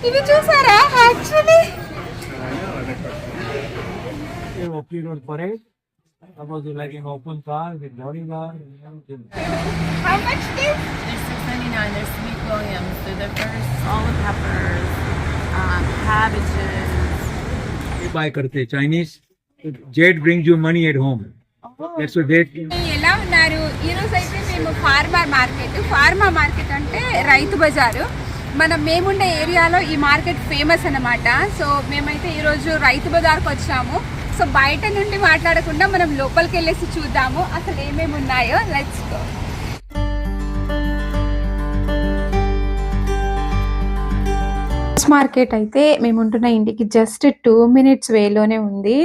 ఇవి చూసారా actually Oakley Road Parade. Suppose you like an open car with bodyguard. how much this? They're $6.99. They're sweet Williams. They're the first all the peppers, cabbages. You buy karte Chinese. Jade brings you money at home. That's what Jade. ఎలా ఉన్నారు? ఈరోజు అయితే మేము pharma market అంటే రైతు బజారు. మేముండే ఏరియాలో ఈ మార్కెట్ ఫేమస్ అన్నమాట. సో మేమైతే ఈరోజు రైతు బజార్కి వచ్చాము. సో బయట నుండి మాట్లాడకుండా మనం లోపలికి వెళ్ళేసి చూద్దాము అసలు ఏమేమి ఉన్నాయో. Let's go. మార్కెట్ అయితే మేము ఉంటున్న ఇంటికి జస్ట్ 2 minutes వేలోనే ఉంది.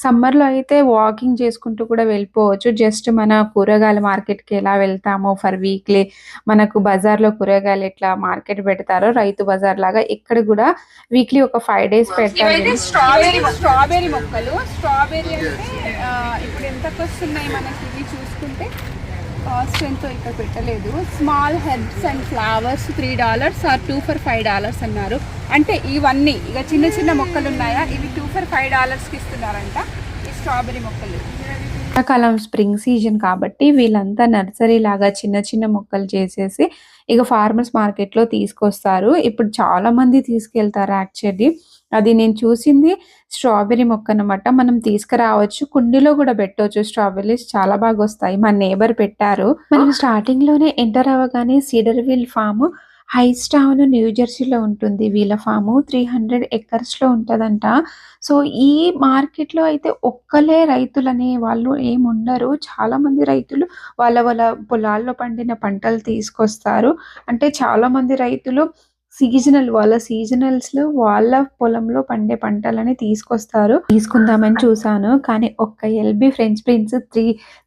సమ్మర్లో అయితే వాకింగ్ చేసుకుంటూ కూడా వెళ్ళిపోవచ్చు. జస్ట్ మన కూరగాయల మార్కెట్కి ఎలా వెళ్తామో ఫర్ వీక్లీ మనకు బజార్లో కూరగాయలు ఎట్లా మార్కెట్ పెడతారో రైతు బజార్ లాగా ఇక్కడ కూడా వీక్లీ ఒక 5 days పెడతారు. స్ట్రాబెరీ మొక్కలు. స్ట్రాబెరీ అంటే ఇప్పుడు ఎంతకు వస్తున్నాయి మనకి ఇవి చూసుకుంటే కాస్ట్ ఎంతో ఇక్కడ పెట్టలేదు. Small herbs and flowers $3 or 2 for $5 అన్నారు. అంటే ఇవన్నీ ఇక చిన్న చిన్న మొక్కలు ఉన్నాయా ఇవి 2 for $5కి ఇస్తున్నారంట ఈ స్ట్రాబెరీ మొక్కలు. ఎండాకాలం స్ప్రింగ్ సీజన్ కాబట్టి వీళ్ళంతా నర్సరీ లాగా చిన్న చిన్న మొక్కలు చేసేసి ఇక ఫార్మర్స్ మార్కెట్లో తీసుకొస్తారు. ఇప్పుడు చాలా మంది తీసుకెళ్తారు యాక్చువల్లీ. అది నేను చూసింది స్ట్రాబెరీ మొక్క అన్నమాట. మనం తీసుకురావచ్చు, కుండీలో కూడా పెట్టవచ్చు. స్ట్రాబెర్రీస్ చాలా బాగా వస్తాయి. మా నేబర్ పెట్టారు. మనం స్టార్టింగ్ లోనే ఎంటర్ అవ్వగానే Cedarville farm Hightstown New జెర్సీలో ఉంటుంది. వీళ్ళ ఫాము 300 acres లో ఉంటుందంట. సో ఈ మార్కెట్లో అయితే ఒక్కలే రైతులు అనే వాళ్ళు ఏముండరు. చాలా మంది రైతులు వాళ్ళ పొలాల్లో పండిన పంటలు తీసుకొస్తారు. అంటే చాలా మంది రైతులు సీజనల్స్ లో వాళ్ళ పొలంలో పండే పంటలని తీసుకుందామని చూసాను. కానీ ఒక్క ఎల్బీ ఫ్రెంచ్ ప్రిన్స్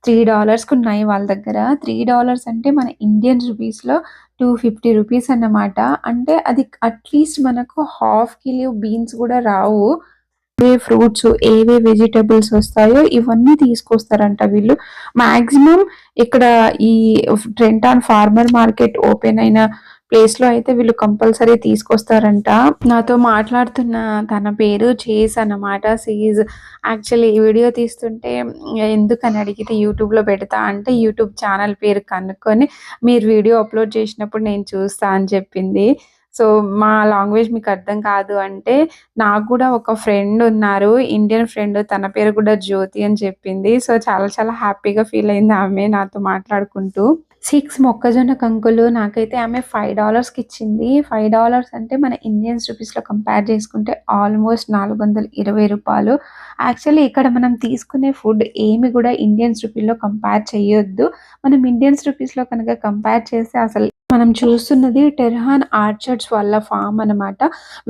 $3 ఉన్నాయి వాళ్ళ దగ్గర. $3 అంటే మన ఇండియన్ రూపీస్ లో 250 rupees అన్నమాట. అంటే అది అట్లీస్ట్ మనకు ½ kilo బీన్స్ కూడా రావు. ఏ ఫ్రూట్స్ ఏవే వెజిటబుల్స్ వస్తాయో ఇవన్నీ తీసుకొస్తారంట వీళ్ళు. మాక్సిమం ఇక్కడ ఈ ట్రెంటాన్ ఫార్మర్ మార్కెట్ ఓపెన్ అయిన ప్లేస్ లో అయితే వీళ్ళు కంపల్సరీ తీసుకొస్తారంట. నాతో మాట్లాడుతున్న తన పేరు చేస్ అన్నమాట. సీజ్ యాక్చువల్లీ ఈ వీడియో తీస్తుంటే ఎందుకని అడిగితే యూట్యూబ్ లో పెడతా అంటే యూట్యూబ్ ఛానల్ పేరు కనుక్కొని మీరు వీడియో అప్లోడ్ చేసినప్పుడు నేను చూస్తా అని చెప్పింది. సో మా లాంగ్వేజ్ మీకు అర్థం కాదు అంటే నాకు కూడా ఒక ఫ్రెండ్ ఉన్నారు, ఇండియన్ ఫ్రెండ్, తన పేరు కూడా జ్యోతి అని చెప్పింది. సో చాలా చాలా హ్యాపీగా ఫీల్ అయింది ఆమె నాతో మాట్లాడుకుంటూ. 6 మొక్కజొన్న కంకులు నాకైతే ఆమె $5కి ఇచ్చింది. $5 అంటే మన ఇండియన్స్ రూపీస్లో కంపేర్ చేసుకుంటే ఆల్మోస్ట్ $420. యాక్చువల్లీ ఇక్కడ మనం తీసుకునే ఫుడ్ ఏమి కూడా ఇండియన్స్ రూపీస్లో కంపేర్ చేయొద్దు. మనం ఇండియన్స్ రూపీస్లో కనుక కంపేర్ చేస్తే అసలు మనం చూస్తున్నది టెర్హాన్ ఆర్చర్డ్స్ వాళ్ళ ఫామ్ అన్నమాట.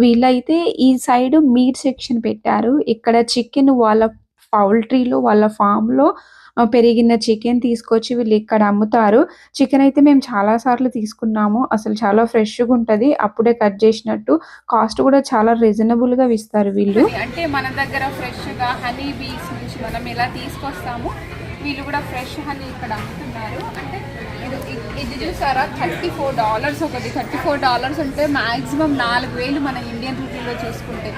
వీళ్ళైతే ఈ సైడ్ మీట్ సెక్షన్ పెట్టారు. ఇక్కడ చికెన్ వాళ్ళ పౌల్ట్రీలో వాళ్ళ ఫామ్ లో పెరిగిన చికెన్ తీసుకొచ్చి వీళ్ళు ఇక్కడ అమ్ముతారు. చికెన్ అయితే మేము చాలా సార్లు తీసుకున్నాము. అసలు చాలా ఫ్రెష్గా ఉంటది, అప్పుడే కట్ చేసినట్టు. కాస్ట్ కూడా చాలా రీజనబుల్ గా ఇస్తారు వీళ్ళు. అంటే మన దగ్గర ఫ్రెష్ గా హనీ బీస్ నుంచి మనం ఎలా తీసుకొస్తాము వీళ్ళు కూడా ఫ్రెష్ హనీ ఇక్కడ అమ్ముతున్నారు. అంటే ఇది చూసారా $34 ఒకటి. $34 అంటే మాక్సిమం 4000 మన ఇండియన్ రూపీలో చూసుకుంటే.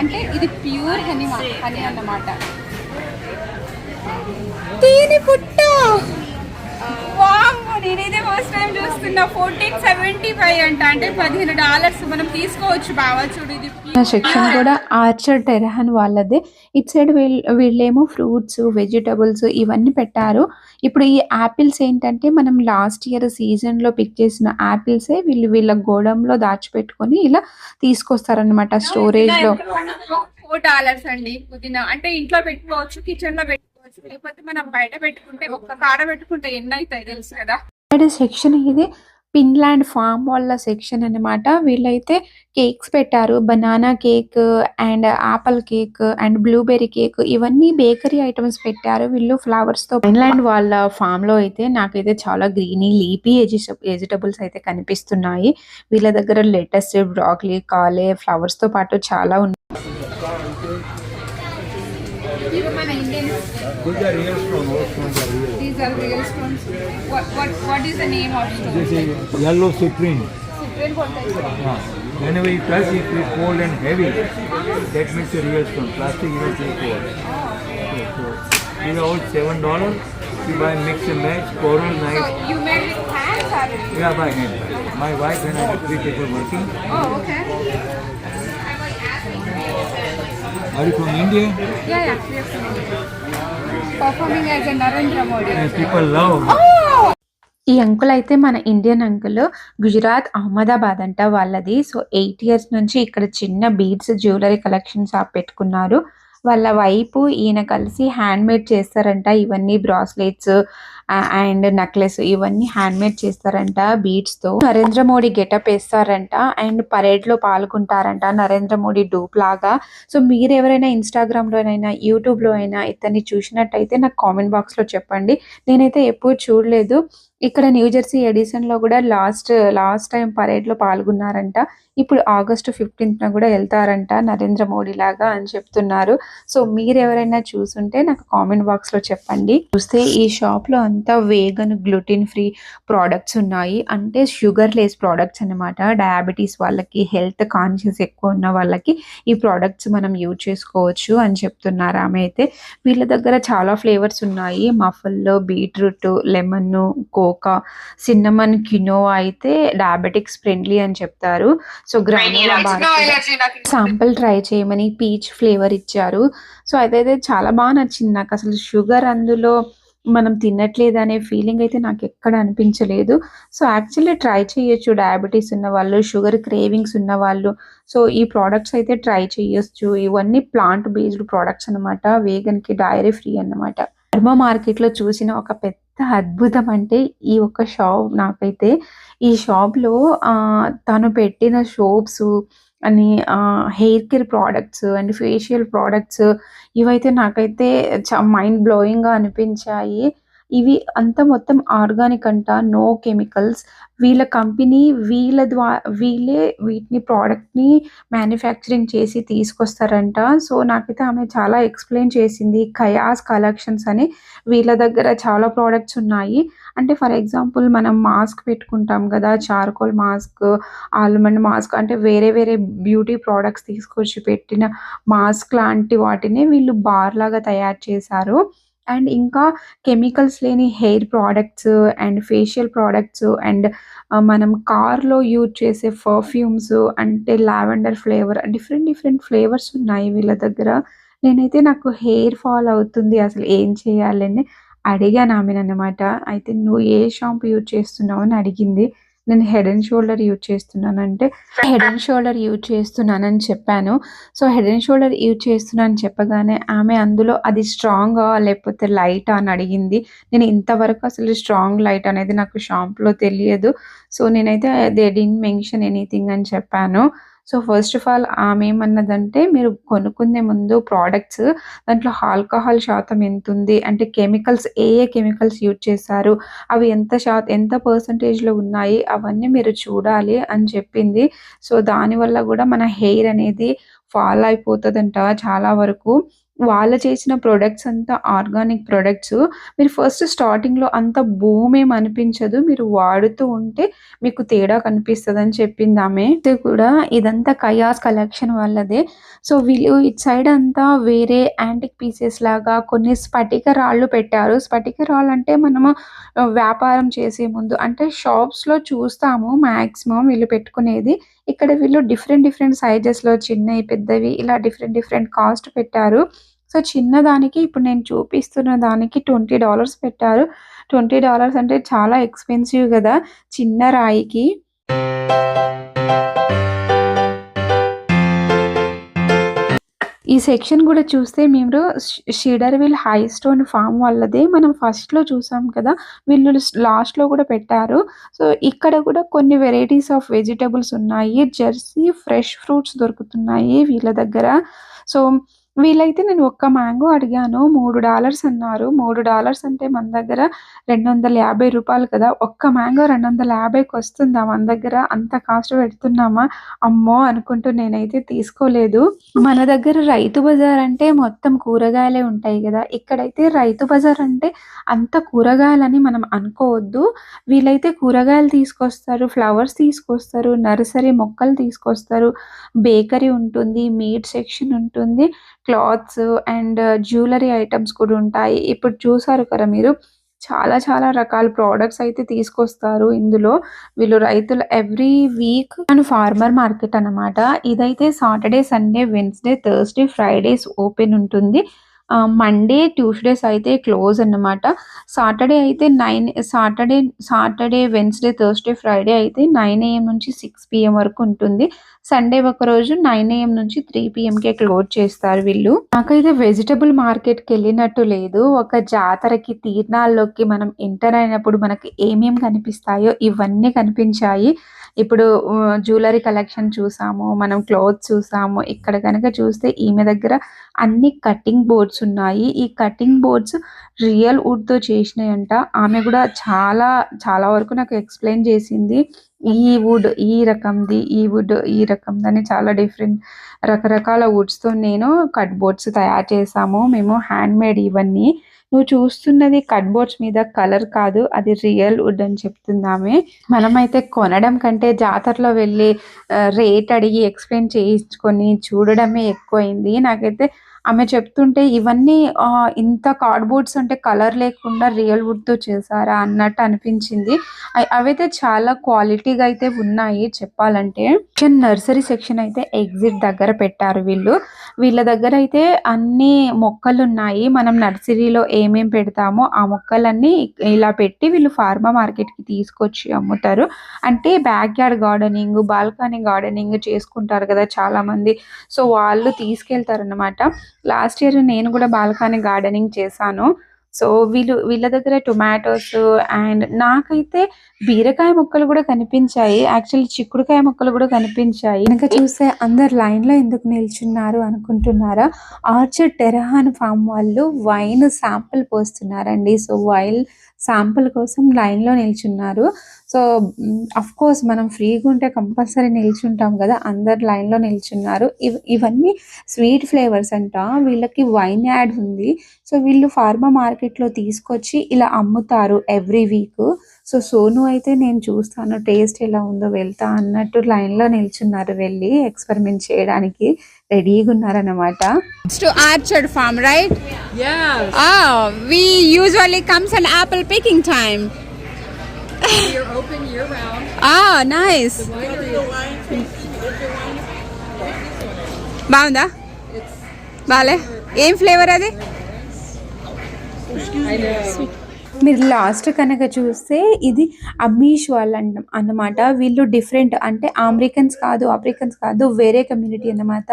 అంటే ఇది ప్యూర్ హనీ అన్నమాట. తేనె పుట్ట నేనైతే ఫస్ట్ టైం చూస్తున్నా. $14.75 అంట. అంటే $15 మనం తీసుకోవచ్చు. బాగా చూడు ఇది సెక్షన్ కూడా ఆర్చర్డ్ టెర్హాన్ వాళ్ళదే. ఇటు సైడ్ వీళ్ళేమో ఫ్రూట్స్ వెజిటబుల్స్ ఇవన్నీ పెట్టారు. ఇప్పుడు ఈ యాపిల్స్ ఏంటంటే మనం లాస్ట్ ఇయర్ సీజన్ లో పిక్ చేసిన యాపిల్సే వీళ్ళ గోడంలో దాచిపెట్టుకొని ఇలా తీసుకొస్తారనమాట స్టోరేజ్ లో. $4 అండి పుదీనా. అంటే ఇంట్లో పెట్టుకోవచ్చు, కిచెన్ లో పెట్టుకోవచ్చు, లేకపోతే మనం బయట పెట్టుకుంటే ఒక్క కాడ పెట్టుకుంటే ఎన్ని అవుతాయి తెలుసు కదా. సెక్షన్ ఇది ఫిన్లాండ్ ఫామ్ వాళ్ళ సెక్షన్ అన్నమాట. వీళ్ళైతే కేక్స్ పెట్టారు. Banana cake and apple cake and blueberry cake ఇవన్నీ బేకరీ ఐటమ్స్ పెట్టారు వీళ్ళు ఫ్లవర్స్ తో. ఫిన్లాండ్ వాళ్ళ ఫామ్ లో అయితే నాకైతే చాలా గ్రీనీ లీపీ వెజిటబుల్స్ అయితే కనిపిస్తున్నాయి. వీళ్ళ దగ్గర లెటస్, బ్రాకలీ, కాలే ఫ్లవర్స్ తో పాటు చాలా ఉన్నాయి. These are real stones. These are real stones. What is the name of stone? This is yellow citrine. Citrine बोलते हैं. हाँ. Whenever you touch it, it is cold and heavy. That means a real stone. Plastic you don't feel cold. So these are all $7. You buy mix and match, coral, nice. You made it with hands already? Yeah, by hand. My wife and I have 3 people working. Oh, okay. Are you from India? Yeah, we are from India. Performing as a Narendra Modi. And people love. ఈ uncle అయితే మన Indian uncle. Gujarat Ahmedabad అంట వాళ్ళది. So 8 years నుంచి ఇక్కడ చిన్న beads jewellery collection shop పెట్టుకున్నారు. వాళ్ళ వైపు ఈయన కలిసి హ్యాండ్ మేడ్ చేస్తారంట. ఇవన్నీ బ్రాస్లెట్స్ అండ్ నెక్లెస్ ఇవన్నీ హ్యాండ్ మేడ్ చేస్తారంట బీడ్స్ తో. నరేంద్ర మోడీ గెటప్ వేస్తారంట అండ్ పరేడ్ లో పాల్గొంటారంట నరేంద్ర మోడీ డూప్ లాగా. సో మీరు ఎవరైనా ఇన్స్టాగ్రామ్ లోనైనా యూట్యూబ్ లో అయినా ఇతన్ని చూసినట్టయితే నాకు కామెంట్ బాక్స్ లో చెప్పండి. నేనైతే ఎప్పుడు చూడలేదు. ఇక్కడ న్యూజెర్సీ ఎడిసన్ లో కూడా లాస్ట్ టైం పరేడ్ లో పాల్గొన్నారంట. ఇప్పుడు August 15th కూడా వెళ్తారంట నరేంద్ర మోడీ లాగా అని చెప్తున్నారు. సో మీరు ఎవరైనా చూసుంటే నాకు కామెంట్ బాక్స్ లో చెప్పండి. చూస్తే ఈ షాప్ లో అంతా వేగన్ గ్లూటెన్ ఫ్రీ ప్రోడక్ట్స్ ఉన్నాయి. అంటే షుగర్ లెస్ ప్రోడక్ట్స్ అన్నమాట. డయాబెటీస్ వాళ్ళకి, హెల్త్ కాన్షియస్ ఎక్కువ ఉన్న వాళ్ళకి ఈ ప్రోడక్ట్స్ మనం యూజ్ చేసుకోవచ్చు అని చెప్తున్నారు ఆమె అయితే. వీళ్ళ దగ్గర చాలా ఫ్లేవర్స్ ఉన్నాయి. మఫల్, beetroot, lemon, cocoa, cinnamon, quinoa అయితే డయాబెటిక్స్ ఫ్రెండ్లీ అని చెప్తారు. So granola bar sample try చేయమని పీచ్ ఫ్లేవర్ ఇచ్చారు. సో అదైతే చాలా బాగా నచ్చింది నాకు. అసలు షుగర్ అందులో మనం తినట్లేదు అనే ఫీలింగ్ అయితే నాకు ఎక్కడ అనిపించలేదు. సో యాక్చువల్లీ ట్రై చేయొచ్చు డయాబెటీస్ ఉన్న వాళ్ళు, షుగర్ క్రేవింగ్స్ ఉన్న వాళ్ళు. సో ఈ ప్రోడక్ట్స్ అయితే ట్రై చేయొచ్చు. ఇవన్నీ ప్లాంట్ బేస్డ్ ప్రోడక్ట్స్ అనమాట. వేగన్ కి డైరీ ఫ్రీ అన్నమాట. ధర్మ మార్కెట్ లో చూసిన ఒక పెద్ద అద్భుతం అంటే ఈ ఒక షాప్. నాకైతే ఈ షాప్ లో తను పెట్టిన సోప్స్ అని hair care products and facial products ఇవైతే నాకైతే మైండ్ బ్లోయింగ్ గా అనిపించాయి. ఇవి అంతా మొత్తం ఆర్గానిక్ అంట, నో కెమికల్స్. వీళ్ళ కంపెనీ వీళ్ళే వీటిని ప్రోడక్ట్ని మ్యానుఫ్యాక్చరింగ్ చేసి తీసుకొస్తారంట. సో నాకైతే ఆమె చాలా ఎక్స్ప్లెయిన్ చేసింది. కయాస్ కలెక్షన్స్ అని వీళ్ళ దగ్గర చాలా ప్రోడక్ట్స్ ఉన్నాయి. అంటే ఫర్ ఎగ్జాంపుల్ మనం మాస్క్ పెట్టుకుంటాం కదా, చార్కోల్ మాస్క్, ఆల్మండ్ మాస్క్, అంటే వేరే వేరే బ్యూటీ ప్రోడక్ట్స్ తీసుకొచ్చి పెట్టిన మాస్క్ లాంటి వాటిని వీళ్ళు బార్ లాగా తయారు చేశారు. అండ్ ఇంకా కెమికల్స్ లేని hair products and facial products and మనం కార్లో యూజ్ చేసే పర్ఫ్యూమ్స్ అంటే లావెండర్ ఫ్లేవర్, డిఫరెంట్ ఫ్లేవర్స్ ఉన్నాయి వీళ్ళ దగ్గర. నేనైతే నాకు హెయిర్ ఫాల్ అవుతుంది, అసలు ఏం చేయాలని అడిగాను ఆమెనన్నమాట. అయితే నువ్వు ఏ షాంపూ యూజ్ చేస్తున్నావు అని అడిగింది. నేను హెడ్ అండ్ షోల్డర్ యూజ్ చేస్తున్నానంటే హెడ్ అండ్ షోల్డర్ యూజ్ చేస్తున్నానని చెప్పాను. So head and shoulder use చేస్తున్నాను చెప్పగానే ఆమె అందులో అది స్ట్రాంగా లేకపోతే లైటా అని అడిగింది. నేను ఇంతవరకు అసలు స్ట్రాంగ్ లైట్ అనేది నాకు షాంపూలో తెలియదు. సో నేనైతే దే డిడ్ంట్ మెన్షన్ ఎనీథింగ్ అని చెప్పాను. సో ఫస్ట్ ఆఫ్ ఆల్ ఆమె ఏమన్నదంటే మీరు కొనుక్కునే ముందు ప్రోడక్ట్స్ దాంట్లో ఆల్కహాల్ శాతం ఎంత ఉంది, అంటే కెమికల్స్ ఏ కెమికల్స్ యూజ్ చేశారు, అవి ఎంత పర్సంటేజ్లో ఉన్నాయి అవన్నీ మీరు చూడాలి అని చెప్పింది. సో దానివల్ల కూడా మన హెయిర్ అనేది ఫాల్ అయిపోతుందంట చాలా వరకు. వాళ్ళు చేసిన ప్రొడక్ట్స్ అంతా ఆర్గానిక్ ప్రొడక్ట్స్. మీరు ఫస్ట్ స్టార్టింగ్లో అంత బూమ్ ఏం అనిపించదు, మీరు వాడుతూ ఉంటే మీకు తేడా కనిపిస్తుందని చెప్పింది ఆమె. ఇది కూడా ఇదంతా కయాస్ కలెక్షన్ వాళ్ళదే. సో వీళ్ళు ఇటు సైడ్ అంతా వేరే యాంటిక్ పీసెస్ లాగా కొన్ని స్ఫటిక రాళ్ళు పెట్టారు. స్ఫటిక రాళ్ళు అంటే మనము వ్యాపారం చేసే ముందు అంటే షాప్స్లో చూస్తాము మ్యాక్సిమం వీళ్ళు పెట్టుకునేది. ఇక్కడ వీళ్ళు డిఫరెంట్ సైజెస్లో చిన్నవి పెద్దవి ఇలా డిఫరెంట్ కాస్ట్ పెట్టారు. సో చిన్నదానికి ఇప్పుడు నేను చూపిస్తున్న దానికి $20 పెట్టారు. $20 అంటే చాలా ఎక్స్పెన్సివ్ కదా చిన్న రాయికి. ఈ సెక్షన్ కూడా చూస్తే మీరు షిడర్విల్ హై స్టోన్ ఫామ్ వాళ్ళదే మనం ఫస్ట్లో చూసాం కదా, వీళ్ళు లాస్ట్లో కూడా పెట్టారు. సో ఇక్కడ కూడా కొన్ని వెరైటీస్ ఆఫ్ వెజిటబుల్స్ ఉన్నాయి. జెర్సీ ఫ్రెష్ ఫ్రూట్స్ దొరుకుతున్నాయి వీళ్ళ దగ్గర. సో వీళ్ళైతే నేను ఒక్క మ్యాంగో అడిగాను. $3 అన్నారు. $3 అంటే మన దగ్గర ₹250 కదా! ఒక్క మ్యాంగో 250కి వస్తుందా మన దగ్గర? అంత కాస్ట్ పెడుతున్నామా? అమ్మో! అనుకుంటూ నేనైతే తీసుకోలేదు. మన దగ్గర రైతు బజార్ అంటే మొత్తం కూరగాయలే ఉంటాయి గదా! ఇక్కడైతే రైతు బజార్ అంటే అంత కూరగాయలని మనం అనుకోవద్దు. వీళ్ళైతే కూరగాయలు తీసుకొస్తారు, ఫ్లవర్స్ తీసుకొస్తారు, నర్సరీ మొక్కలు తీసుకొస్తారు, బేకరీ ఉంటుంది, మీట్ సెక్షన్ ఉంటుంది, క్లాత్స్ అండ్ జ్యువెలరీ ఐటెమ్స్ కూడా ఉంటాయి. ఇప్పుడు చూసారు కదా మీరు, చాలా చాలా రకాల ప్రొడక్ట్స్ అయితే తీసుకొస్తారు ఇందులో. వీళ్ళు రైతులు ఎవ్రీ వీక్ ఫార్మర్ మార్కెట్ అన్నమాట. ఇదైతే Saturday, Sunday, Wednesday, Thursday, Fridays open ఉంటుంది. మండే, ట్యూస్‌డేస్ అయితే క్లోజ్ అన్నమాట. సాటర్డే అయితే సాటర్డే, వెన్స్‌డే, థర్స్‌డే, ఫ్రైడే అయితే 9 AM నుంచి 6 PM వరకు ఉంటుంది. సండే ఒకరోజు 9 AM నుంచి 3 PMకే క్లోజ్ చేస్తారు వీళ్ళు. నాకైతే వెజిటబుల్ మార్కెట్‌కెళ్ళినట్టు లేదు. ఒక జాతరకి, తిరునాళ్ళలోకి మనం ఎంటర్ అయినప్పుడు మనకి ఏమేం కనిపిస్తాయో ఇవన్నీ కనిపించాయి. ఇప్పుడు జ్యువెలరీ కలెక్షన్ చూసాము, మనం క్లాత్స్ చూసాము. ఇక్కడ గనక చూస్తే ఈమె దగ్గర అన్ని కటింగ్ బోర్డ్స్ ఉన్నాయి. ఈ కటింగ్ బోర్డ్స్ రియల్ వుడ్‌తో చేసినయంట. ఆమె గూడా చాలా, చాలా వరకు నాకు ఎక్స్‌ప్లెయిన్ చేసింది. ఈ వుడ్ ఈ రకంది, ఈ వుడ్ ఈ రకందని చాలా రకరకాల వుడ్స్‌తో నేను కట్ బోర్డ్స్ తయారు చేశాము. మేము హ్యాండ్‌మేడ్ ఇవన్నీ. నువ్వు చూస్తున్నది కట్ బోర్డ్స్ మీద కలర్ కాదు, అది రియల్ వుడ్ అని చెప్తుందామె. మనమైతే కొనడం కంటే జాతరలో వెళ్ళి రేట్ అడిగి ఎక్స్‌ప్లెయిన్ చేయించుకొని చూడడమే ఎక్కువైంది. నాకైతే ఆమె చెప్తుంటే ఇవన్నీ ఇంత కార్డ్‌బోర్డ్స్ అంటే కలర్ లేకుండా రియల్ వుడ్‌తో చేశారా అన్నట్టు అనిపించింది. అవైతే చాలా క్వాలిటీగా అయితే ఉన్నాయి చెప్పాలంటే. నర్సరీ సెక్షన్ అయితే ఎగ్జిట్ దగ్గర పెట్టారు వీళ్ళు. వీళ్ళ దగ్గర అయితే అన్ని మొక్కలున్నాయి. మనం నర్సరీలో ఏమేం పెడతామో ఆ మొక్కలన్నీ ఇలా పెట్టి వీళ్ళు ఫార్మా మార్కెట్‌కి తీసుకొచ్చి అమ్ముతారు. అంటే back yard gardening, balcony gardening చేసుకుంటారు కదా చాలామంది. సో, వాళ్ళు తీసుకెళ్తారన్నమాట. లాస్ట్ ఇయర్ నేను కూడా బాల్కనీ గార్డెనింగ్ చేశాను. సో, వీళ్ళ దగ్గర టొమాటోస్ అండ్ నాకైతే బీరకాయ మొక్కలు కూడా కనిపించాయి. యాక్చువల్లీ చిక్కుడుకాయ మొక్కలు కూడా కనిపించాయి. వెనక చూస్తే అందరు లైన్‌లో ఎందుకు నిల్చున్నారు అనుకుంటున్నారా? ఆర్చర్డ్ టెరహాన్ ఫార్మ్ వాళ్ళు వైన్ శాంపుల్ పోస్తున్నారండి. సో, వైన్ శాంపుల్ కోసం లైన్‌లో నిల్చున్నారు. సో, ఆఫ్‌కోర్స్ మనం ఫ్రీగా ఉంటే కంపల్సరీ నిల్చుంటాం కదా! అందరు లైన్‌లో నిల్చున్నారు. ఇవన్నీ స్వీట్ ఫ్లేవర్స్ అంట. వీళ్ళకి వైన్ యాడ్ ఉంది. సో, వీళ్ళు ఫార్మా మార్కెట్‌లో తీసుకొచ్చి ఇలా అమ్ముతారు ఎవ్రీ వీక్. సో, సోను అయితే నేను చూస్తాను టేస్ట్ ఎలా ఉందో వెళ్తా అన్నట్టు లైన్‌లో నిల్చున్నారు వెళ్ళి ఎక్స్‌పెరిమెంట్ చేయడానికి రెడీగున్నారన్నమాట. To Orchard Farm, right? Yes. Oh, we usually comes an apple picking time. You're open year round. Oh, nice. బాగుందా? బాలే ఏం ఫ్లేవర్ అది? I know. మీరు లాస్ట్ కనుక చూస్తే ఇది అమీష్ వాళ్ళు అన్నమాట. వీళ్ళు డిఫరెంట్ అంటే ఆఫ్రికన్స్ కాదు వేరే కమ్యూనిటీ అన్నమాట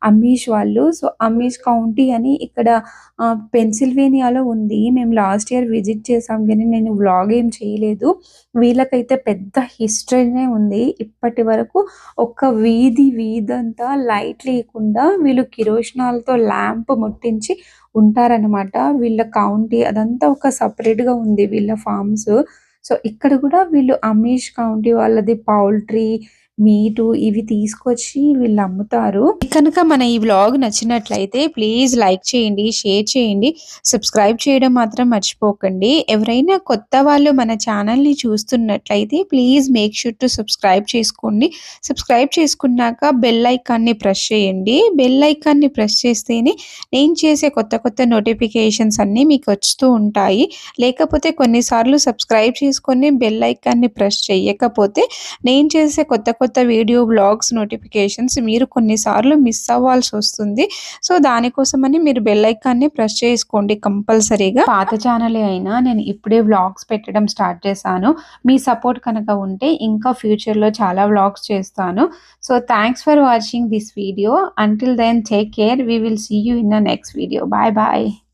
అమీష్ వాళ్ళు. సో, అమీష్ కౌంటీ అని ఇక్కడ పెన్సిల్వేనియాలో ఉంది. మేము లాస్ట్ ఇయర్ విజిట్ చేసాం కానీ నేను వ్లాగ్ ఏం చేయలేదు. వీళ్ళకైతే పెద్ద హిస్టరీనే ఉంది. ఇప్పటి వరకు ఒక వీధంతా లైట్ లేకుండా వీళ్ళు కిరోసినాలతో ల్యాంప్ ముట్టించి ఉంటారనమాట. వీళ్ళ కౌంటీ అదంతా ఒక సెపరేట్‌గా ఉంది వీళ్ళ ఫార్మ్స్. సో, ఇక్కడ కూడా వీళ్ళు అమీష్ కౌంటీ వాళ్ళది పౌల్ట్రీ, మీటు ఇవి తీసుకొచ్చి వీళ్ళు అమ్ముతారు. కనుక మన ఈ వ్లాగ్ నచ్చినట్లయితే ప్లీజ్ లైక్ చేయండి, షేర్ చేయండి, సబ్స్క్రైబ్ చేయడం మాత్రం మర్చిపోకండి. ఎవరైనా కొత్త వాళ్ళు మన ఛానల్‌ని చూస్తున్నట్లయితే please make sure to subscribe చేసుకోండి. సబ్స్క్రైబ్ చేసుకున్నాక బెల్ ఐకాన్ని ప్రెస్ చేయండి. బెల్ ఐకాన్ని ప్రెస్ చేస్తేనే నేను చేసే కొత్త నోటిఫికేషన్స్ అన్నీ మీకు వస్తూ ఉంటాయి. లేకపోతే కొన్నిసార్లు సబ్స్క్రైబ్ చేసుకొని బెల్ ఐకాన్ని ప్రెస్ చేయకపోతే నేను చేసే కొత్త వీడియో బ్లాగ్స్ నోటిఫికేషన్స్ మీరు కొన్నిసార్లు మిస్ అవ్వాల్సి వస్తుంది. సో, దానికోసమని మీరు బెల్ ఐకాన్ని ప్రెస్ చేసుకోండి కంపల్సరీగా. పాత ఛానలే అయినా నేను ఇప్పుడే వ్లాగ్స్ పెట్టడం స్టార్ట్ చేశాను. మీ సపోర్ట్ కనుక ఉంటే ఇంకా ఫ్యూచర్లో చాలా వ్లాగ్స్ చేస్తాను. So, thanks for watching this video. Until then take care. We will see you in the next video. Bye bye.